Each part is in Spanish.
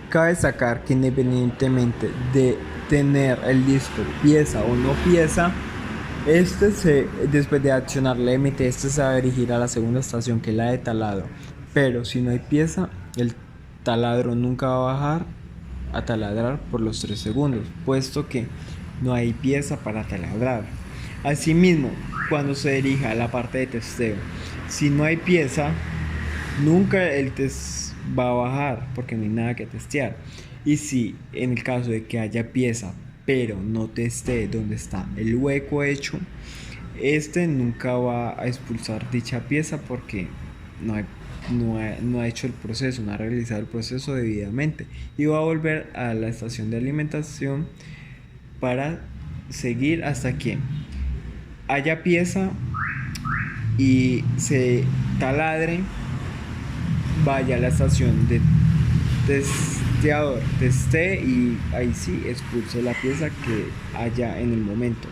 Cabe destacar que independientemente de tener el disco pieza o no pieza, después de accionar la MT, se va a dirigir a la segunda estación, que es la de taladro. Pero si no hay pieza, el taladro nunca va a bajar a taladrar por los 3 segundos, puesto que no hay pieza para taladrar. Asimismo, cuando se dirija a la parte de testeo, si no hay pieza, nunca el test va a bajar porque no hay nada que testear. Y si en el caso de que haya pieza pero no teste donde está el hueco hecho, nunca va a expulsar dicha pieza porque no, no ha hecho el proceso, no ha realizado el proceso debidamente, y va a volver a la estación de alimentación para seguir hasta que haya pieza y se taladre, vaya a la estación de testeador, teste y ahí sí expulse la pieza que haya en el momento.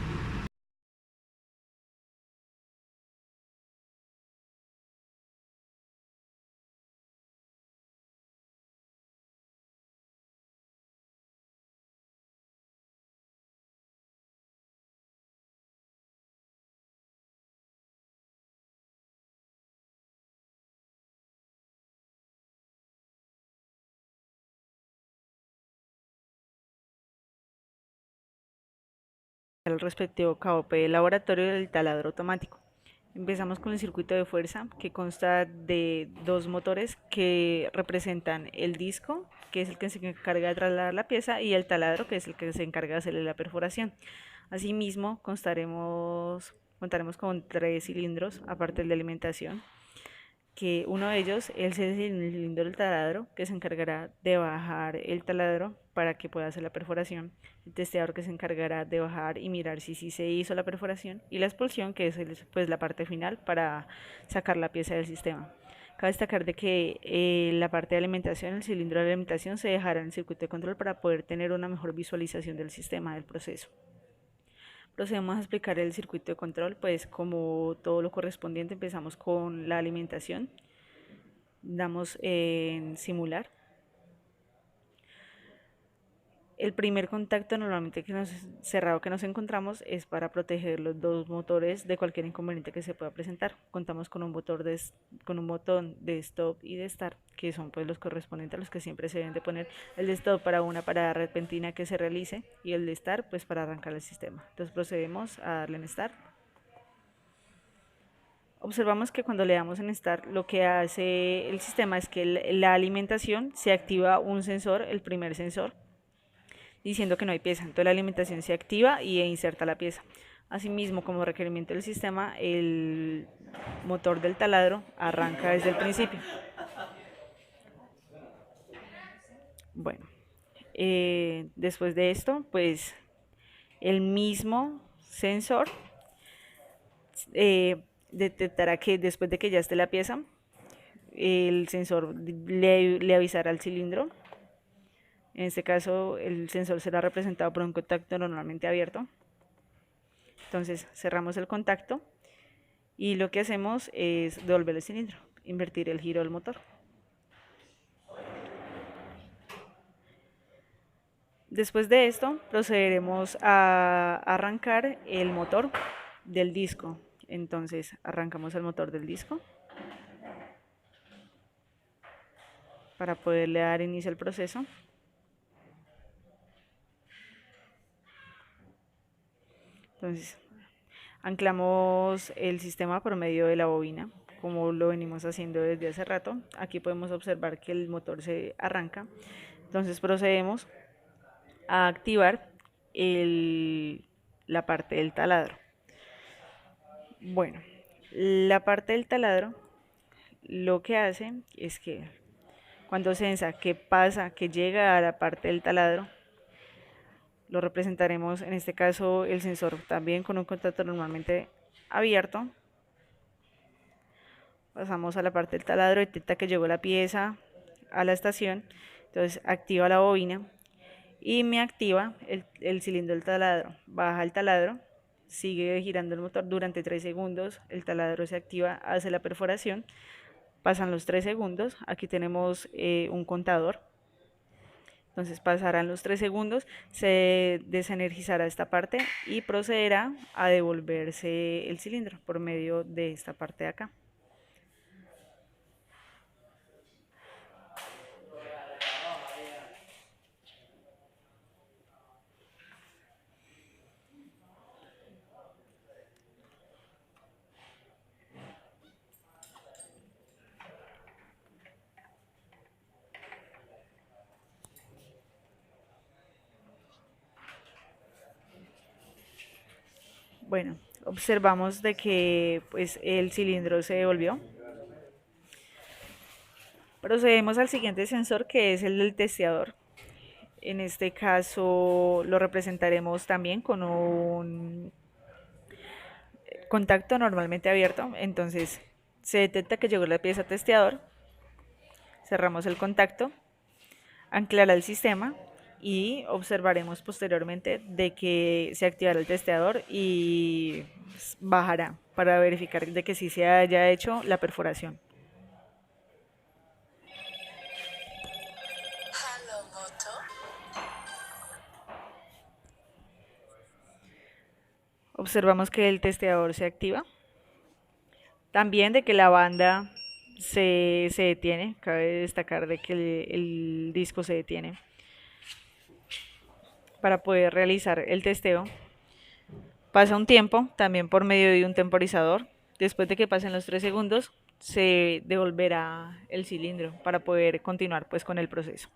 El respectivo KOP del laboratorio del taladro automático. Empezamos con el circuito de fuerza, que consta de dos motores que representan el disco, que es el que se encarga de trasladar la pieza, y el taladro, que es el que se encarga de hacerle la perforación. Asimismo, contaremos con tres cilindros, aparte del de alimentación, que uno de ellos es el cilindro del taladro, que se encargará de bajar el taladro para que pueda hacer la perforación, el testeador, que se encargará de bajar y mirar si sí se hizo la perforación, y la expulsión, que es pues, la parte final para sacar la pieza del sistema. Cabe destacar de que la parte de alimentación, el cilindro de alimentación, se dejará en el circuito de control para poder tener una mejor visualización del sistema, del proceso. Procedemos a explicar el circuito de control, pues como todo lo correspondiente, empezamos con la alimentación, damos en simular. El primer contacto normalmente cerrado que nos encontramos es para proteger los dos motores de cualquier inconveniente que se pueda presentar. Contamos con con un botón de stop y de start, que son pues los correspondientes a los que siempre se deben de poner. El de stop para una parada repentina que se realice, y el de start pues para arrancar el sistema. Entonces procedemos a darle en start. Observamos que cuando le damos en Start, lo que hace el sistema es que la alimentación se activa un sensor, el primer sensor, diciendo que no hay pieza. Entonces la alimentación se activa y inserta la pieza. Asimismo, como requerimiento del sistema, el motor del taladro arranca desde el principio. Bueno, después de esto, pues el mismo sensor detectará que después de que ya esté la pieza, el sensor le avisará al cilindro. En este caso, el sensor será representado por un contacto normalmente abierto. Entonces, cerramos el contacto y lo que hacemos es devolver el cilindro, invertir el giro del motor. Después de esto, procederemos a arrancar el motor del disco. Entonces, arrancamos el motor del disco para poderle dar inicio al proceso. Entonces, anclamos el sistema por medio de la bobina, como lo venimos haciendo desde hace rato. Aquí podemos observar que el motor se arranca. Entonces procedemos a activar la parte del taladro. Bueno, la parte del taladro lo que hace es que cuando sensa que pasa, que llega a la parte del taladro, lo representaremos, en este caso el sensor también con un contacto normalmente abierto. Pasamos a la parte del taladro, detecta que llegó la pieza a la estación, entonces activa la bobina y me activa el cilindro del taladro. Baja el taladro, sigue girando el motor durante 3 segundos, el taladro se activa, hace la perforación, pasan los 3 segundos, aquí tenemos un contador, Entonces pasarán los 3 segundos, se desenergizará esta parte y procederá a devolverse el cilindro por medio de esta parte de acá. Bueno, observamos de que pues el cilindro se devolvió. Procedemos al siguiente sensor, que es el del testeador. En este caso lo representaremos también con un contacto normalmente abierto. Entonces se detecta que llegó la pieza testeador, cerramos el contacto, anclará el sistema y observaremos posteriormente de que se activará el testeador y bajará para verificar de que sí se haya hecho la perforación. Observamos que el testeador se activa. También de que la banda se detiene. Cabe destacar de que el disco se detiene para poder realizar el testeo. Pasa un tiempo, también por medio de un temporizador. Después de que pasen los 3 segundos, se devolverá el cilindro para poder continuar pues con el proceso.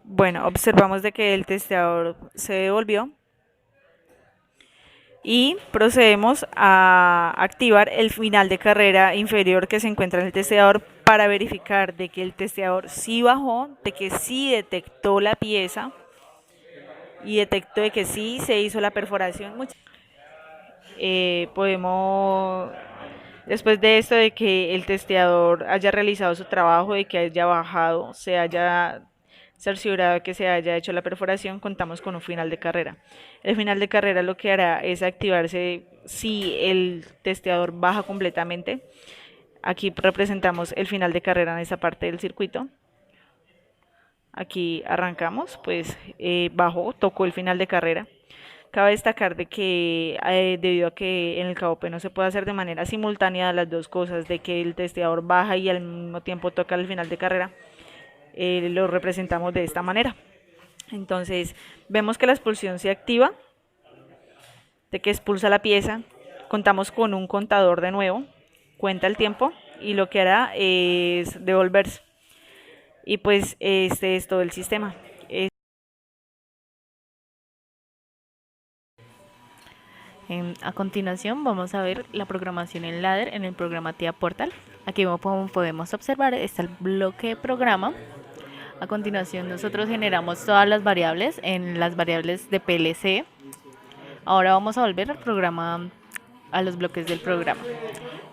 Bueno, observamos de que el testeador se devolvió y procedemos a activar el final de carrera inferior que se encuentra en el testeador para verificar de que el testeador sí bajó, de que sí detectó la pieza y detectó de que sí se hizo la perforación. Podemos, después de esto, de que el testeador haya realizado su trabajo, de que haya bajado, se haya cerciorado de que se haya hecho la perforación, contamos con un final de carrera. El final de carrera lo que hará es activarse si el testeador baja completamente. Aquí representamos el final de carrera en esa parte del circuito. Aquí arrancamos, pues bajó, tocó el final de carrera. Cabe destacar de que debido a que en el KOP no se puede hacer de manera simultánea las dos cosas, de que el testeador baja y al mismo tiempo toca el final de carrera, lo representamos de esta manera. Entonces vemos que la expulsión se activa, de que expulsa la pieza, contamos con un contador de nuevo, cuenta el tiempo y lo que hará es devolverse. Y pues este es todo el sistema. A continuación vamos a ver la programación en ladder en el programa TIA Portal. Aquí como podemos observar está el bloque de programa. A continuación nosotros generamos todas las variables en las variables de PLC. Ahora vamos a volver al programa, a los bloques del programa.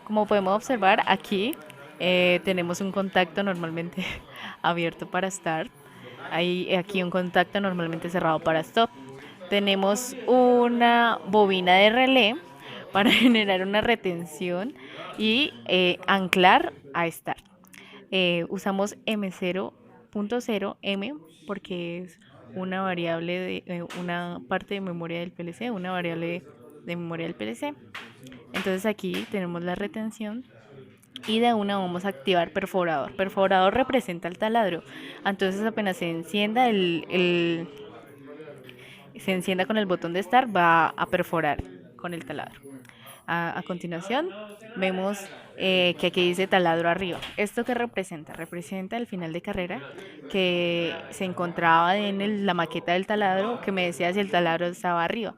Como podemos observar aquí tenemos un contacto normalmente abierto para start. Hay aquí un contacto normalmente cerrado para stop. Tenemos una bobina de relé para generar una retención y anclar a start. Usamos M0.0M porque es una variable de una parte de memoria del PLC, una variable de memoria del PLC. Entonces aquí tenemos la retención y de una vamos a activar perforador. Perforador representa el taladro. Entonces apenas se encienda se encienda con el botón de start, va a perforar con el taladro. A continuación vemos que aquí dice taladro arriba. ¿Esto qué representa? Representa el final de carrera que se encontraba en la maqueta del taladro que me decía si el taladro estaba arriba.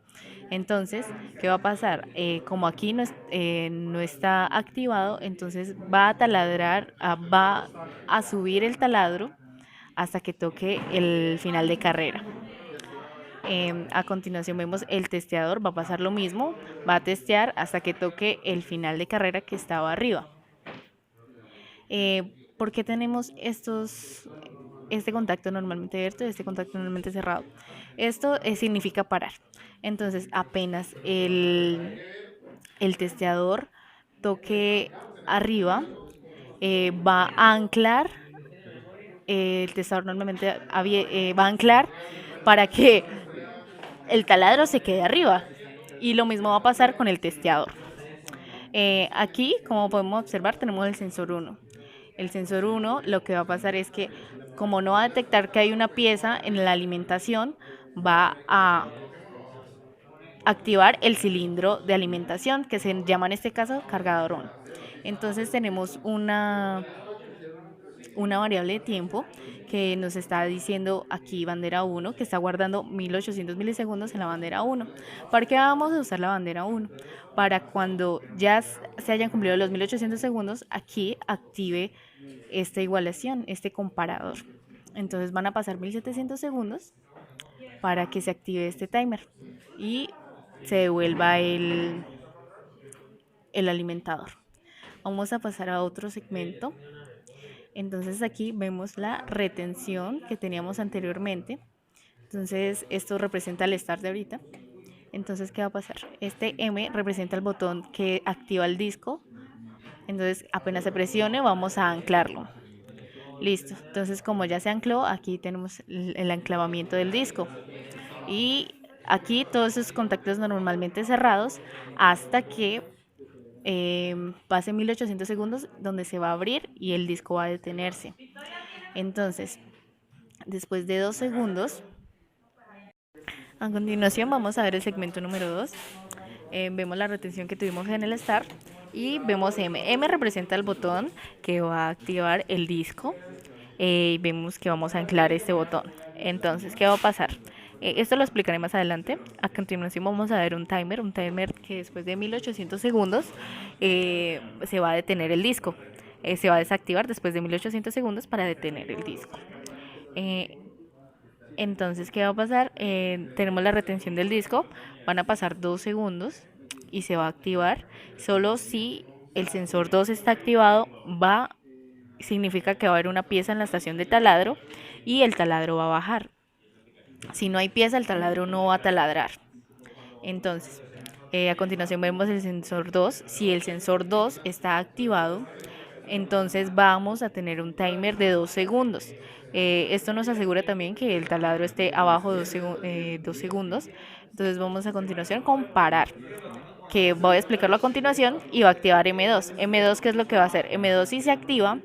Entonces, ¿qué va a pasar? Como aquí no está activado, entonces va a taladrar, va a subir el taladro hasta que toque el final de carrera. A continuación vemos el testeador, va a pasar lo mismo, va a testear hasta que toque el final de carrera que estaba arriba. ¿Por qué tenemos este contacto normalmente abierto y este contacto normalmente cerrado? Esto significa parar. Entonces, apenas el testeador toque arriba, va a anclar, el testeador normalmente va a anclar para que el taladro se quede arriba. Y lo mismo va a pasar con el testeador. Aquí, como podemos observar, tenemos el sensor 1. El sensor 1 lo que va a pasar es que, como no va a detectar que hay una pieza en la alimentación, va a activar el cilindro de alimentación, que se llama en este caso cargador on. Entonces tenemos una variable de tiempo que nos está diciendo aquí bandera 1, que está guardando 1800 milisegundos en la bandera 1. ¿Para qué vamos a usar la bandera 1? Para cuando ya se hayan cumplido los 1800 segundos, aquí active esta igualación, este comparador. Entonces van a pasar 1700 segundos para que se active este timer y se devuelva el alimentador. Vamos a pasar a otro segmento. Entonces aquí vemos la retención que teníamos anteriormente. Entonces esto representa el start de ahorita. Entonces, ¿qué va a pasar? Este M representa el botón que activa el disco. Entonces, apenas se presione, vamos a anclarlo. Listo. Entonces, como ya se ancló, aquí tenemos el anclavamiento del disco. Y aquí todos esos contactos normalmente cerrados hasta que pase 1800 segundos, donde se va a abrir y el disco va a detenerse. Entonces, después de 2 segundos, a continuación vamos a ver el segmento número 2. Vemos la retención que tuvimos en el start y vemos M. M representa el botón que va a activar el disco. Vemos que vamos a anclar este botón. Entonces, ¿qué va a pasar? Esto lo explicaré más adelante. A continuación vamos a ver un timer que después de 1800 segundos se va a detener el disco. Se va a desactivar después de 1800 segundos para detener el disco. Entonces, ¿qué va a pasar? Tenemos la retención del disco, van a pasar 2 segundos y se va a activar. Solo si el sensor 2 está activado, significa que va a haber una pieza en la estación de taladro y el taladro va a bajar. Si no hay pieza, el taladro no va a taladrar. Entonces, a continuación vemos el sensor 2. Si el sensor 2 está activado, entonces vamos a tener un timer de 2 segundos. Esto nos asegura también que el taladro esté abajo de 2 segundos. Entonces vamos a continuación con parar, que voy a explicarlo a continuación, y va a activar M2. M2, ¿qué es lo que va a hacer? M2, si se activa,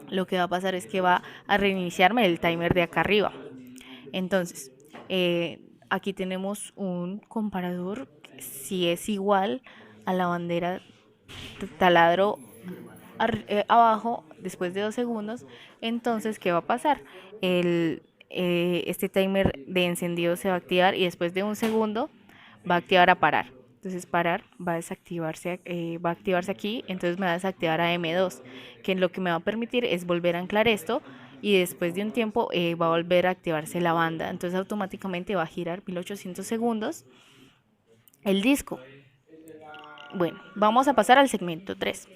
lo que va a pasar es que va a reiniciarme el timer de acá arriba. Entonces, aquí tenemos un comparador. Si es igual a la bandera taladro abajo, después de 2 segundos, entonces, ¿qué va a pasar? Este timer de encendido se va a activar y después de 1 segundo va a activar a parar. Entonces, parar va a desactivarse, va a activarse aquí, entonces me va a desactivar a M2, que lo que me va a permitir es volver a anclar esto y después de un tiempo va a volver a activarse la banda. Entonces, automáticamente va a girar 1800 segundos el disco. Bueno, vamos a pasar al segmento 3.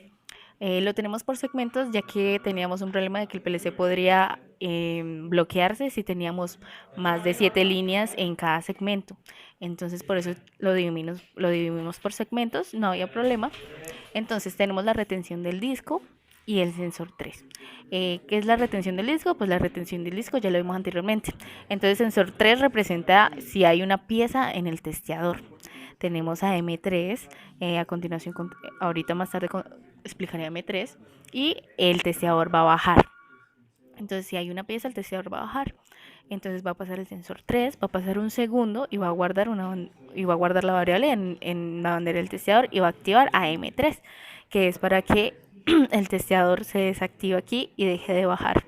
Lo tenemos por segmentos, ya que teníamos un problema de que el PLC podría bloquearse si teníamos más de 7 líneas en cada segmento. Entonces, por eso lo dividimos por segmentos, no había problema. Entonces, tenemos la retención del disco y el sensor 3. ¿Qué es la retención del disco? Pues la retención del disco ya lo vimos anteriormente. Entonces, sensor 3 representa si hay una pieza en el testeador. Tenemos a M3, a continuación, ahorita más tarde explicaré a M3, y el testeador va a bajar. Entonces, si hay una pieza, el testeador va a bajar. Entonces va a pasar el sensor 3, va a pasar 1 segundo y va a guardar la variable en la bandera del testeador y va a activar a M3, que es para que el testeador se desactive aquí y deje de bajar.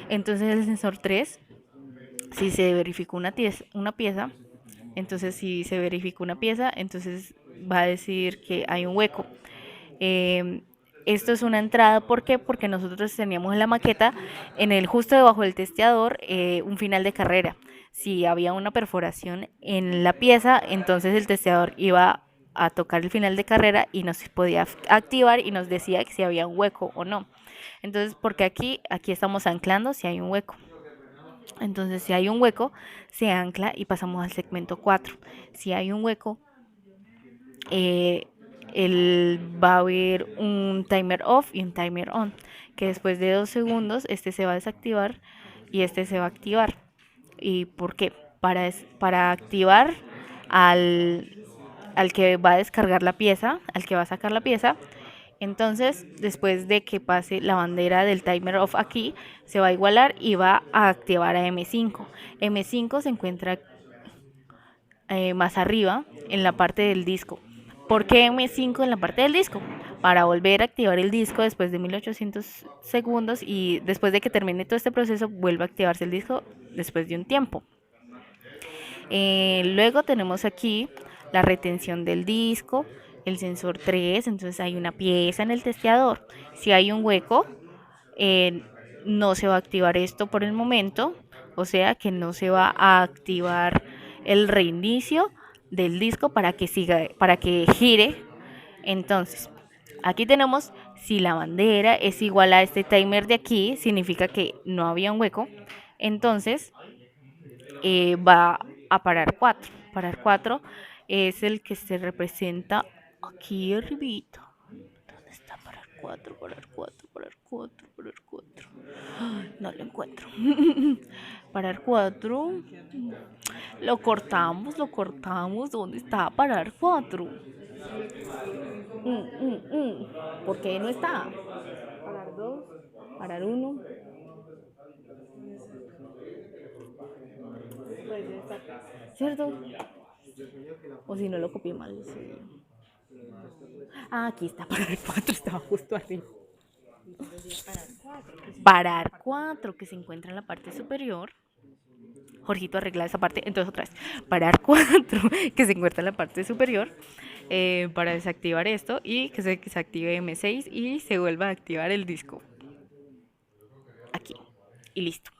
Entonces el sensor 3, si se verificó una pieza, entonces va a decir que hay un hueco. Esto es una entrada, ¿por qué? Porque nosotros teníamos en la maqueta, justo debajo del testeador, un final de carrera. Si había una perforación en la pieza, entonces el testeador iba a tocar el final de carrera y nos podía activar y nos decía si había un hueco o no. Entonces, porque aquí estamos anclando si hay un hueco. Entonces, si hay un hueco, se ancla y pasamos al segmento 4. Si hay un hueco, va a haber un timer off y un timer on, que después de 2 segundos este se va a desactivar y este se va a activar. ¿Y por qué? Para activar al que va a descargar la pieza, al que va a sacar la pieza. Entonces, después de que pase la bandera del timer off aquí, se va a igualar y va a activar a M5. M5 se encuentra más arriba en la parte del disco. ¿Por qué M5 en la parte del disco? Para volver a activar el disco después de 1800 segundos y después de que termine todo este proceso vuelve a activarse el disco después de un tiempo. Luego tenemos aquí la retención del disco, el sensor 3, entonces hay una pieza en el testeador. Si hay un hueco, no se va a activar esto por el momento, o sea que no se va a activar el reinicio del disco para que gire. Entonces, aquí tenemos si la bandera es igual a este timer de aquí, significa que no había un hueco. Entonces, va a parar 4. Parar 4 es el que se representa aquí arribita. ¿Dónde está parar 4? Parar 4, parar 4, parar 4. No lo encuentro. Parar 4. Lo cortamos, lo cortamos. ¿Dónde está parar 4? ¿Por qué no está? Parar 2, parar 1. ¿Cierto? O si no lo copié mal. Sí. Ah, aquí está, parar 4, estaba justo arriba. Parar 4, que se encuentra en la parte superior. Jorgito arregla esa parte, entonces otra vez. Parar 4, que se encuentra en la parte superior. Para desactivar esto y que se desactive M6 y se vuelva a activar el disco. Aquí. Y listo.